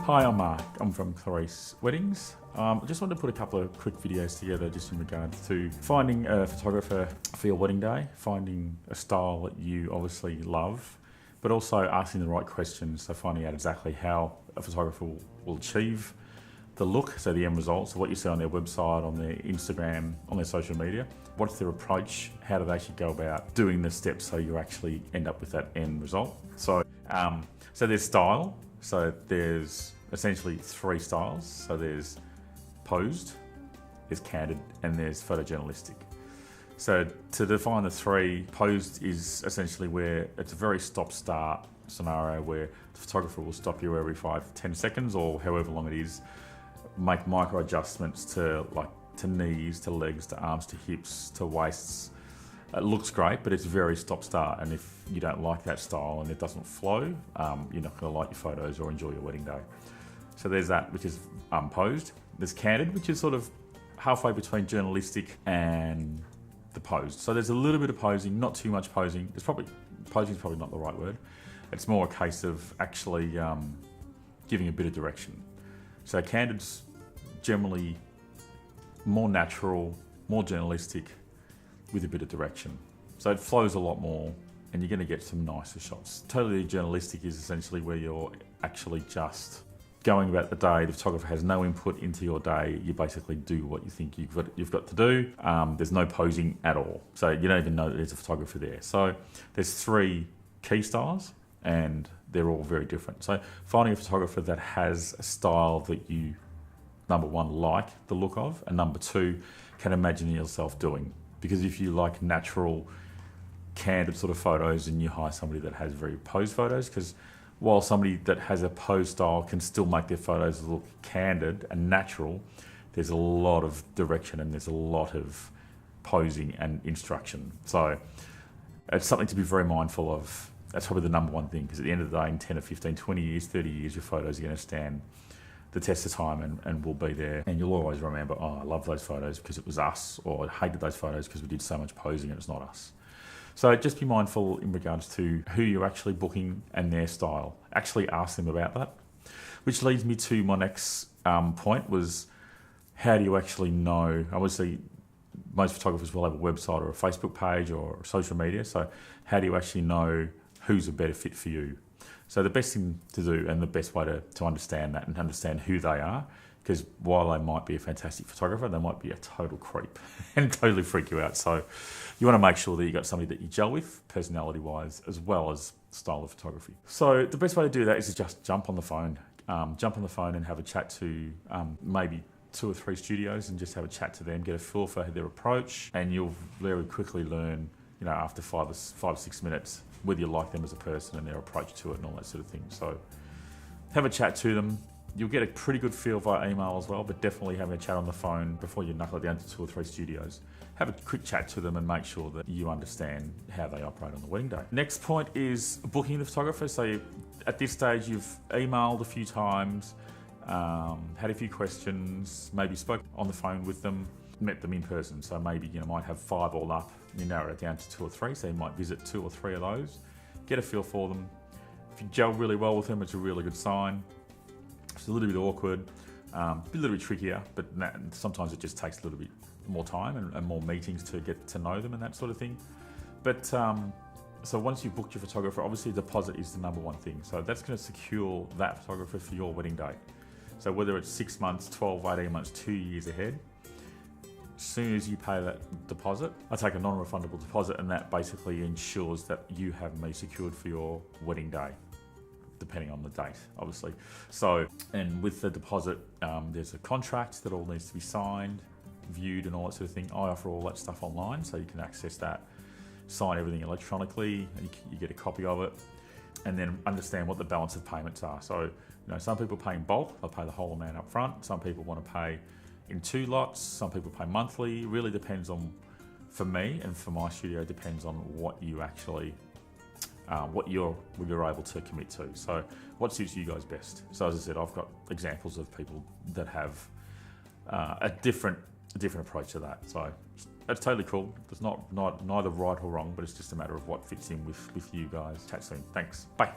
Hi, I'm Mark. I'm from Clarice Weddings. I just wanted to put a couple of quick videos together just in regards to finding a photographer for your wedding day, finding a style that you obviously love, but also asking the right questions, so finding out exactly how a photographer will achieve the look, so the end result, so what you see on their website, on their Instagram, on their social media. What's their approach? How do they actually go about doing the steps so you actually end up with that end result? So there's style. So there's essentially three styles. So there's posed, there's candid, and there's photojournalistic. So to define the three, posed is essentially where it's a very stop-start scenario where the photographer will stop you every 5-10 seconds or however long it is, make micro adjustments to knees, to legs, to arms, to hips, to waists. It looks great, but it's very stop-start, and if you don't like that style and it doesn't flow, you're not going to like your photos or enjoy your wedding day. So there's that, which is posed. There's candid, which is sort of halfway between journalistic and the posed. So there's a little bit of posing, not too much posing. Posing is probably not the right word. It's more a case of actually giving a bit of direction. So candid's generally more natural, more journalistic, with a bit of direction. So it flows a lot more and you're going to get some nicer shots. Totally journalistic is essentially where you're actually just going about the day. The photographer has no input into your day. You basically do what you think you've got to do. There's no posing at all. So you don't even know that there's a photographer there. So there's three key styles and they're all very different. So finding a photographer that has a style that you, number one, like the look of, and number two, can imagine yourself doing. Because if you like natural, candid sort of photos and you hire somebody that has very posed photos, because while somebody that has a pose style can still make their photos look candid and natural, there's a lot of direction and there's a lot of posing and instruction. So it's something to be very mindful of. That's probably the number one thing, because at the end of the day, in 10 or 15, 20 years, 30 years, your photos are going to stand the test of time and will be there. And you'll always remember, oh, I love those photos because it was us, or I hated those photos because we did so much posing and it's not us. So just be mindful in regards to who you're actually booking and their style. Actually ask them about that. Which leads me to my next point was, how do you actually know? Obviously, most photographers will have a website or a Facebook page or social media. So how do you actually know who's a better fit for you? So the best thing to do and the best way to understand that and understand who they are, because while they might be a fantastic photographer, they might be a total creep and totally freak you out. So you want to make sure that you've got somebody that you gel with, personality-wise, as well as style of photography. So the best way to do that is to just jump on the phone. Jump on the phone and have a chat to maybe 2 or 3 studios and just have a chat to them, get a feel for their approach, and you'll very quickly learn, after 5 or 6 minutes, whether you like them as a person and their approach to it and all that sort of thing. So have a chat to them. You'll get a pretty good feel via email as well, but definitely having a chat on the phone before you knuckle it down to 2 or 3 studios. Have a quick chat to them and make sure that you understand how they operate on the wedding day. Next point is booking the photographer. So at this stage, you've emailed a few times, had a few questions, maybe spoke on the phone with them, met them in person. So maybe you might have 5 all up, you narrow it down to 2 or 3, so you might visit 2 or 3 of those, get a feel for them. If you gel really well with them, it's a really good sign. It's a little bit awkward, a little bit trickier, but sometimes it just takes a little bit more time and more meetings to get to know them and that sort of thing. But so once you've booked your photographer, obviously a deposit is the number one thing. So that's going to secure that photographer for your wedding day. So whether it's 6 months, 12, 18 months, 2 years ahead, as soon as you pay that deposit, I take a non-refundable deposit, and that basically ensures that you have me secured for your wedding day, depending on the date, obviously. So, and with the deposit, there's a contract that all needs to be signed, viewed, and all that sort of thing. I offer all that stuff online, so you can access that, sign everything electronically, and you get a copy of it, and then understand what the balance of payments are. So, some people pay in bulk, they'll pay the whole amount up front. Some people want to pay in 2 lots, some people pay monthly. It really depends on, for me and for my studio, it depends on what you actually, what you're able to commit to. So what suits you guys best? So as I said, I've got examples of people that have a different approach to that. So that's totally cool. There's neither right or wrong, but it's just a matter of what fits in with you guys. Chat soon. Thanks. Bye.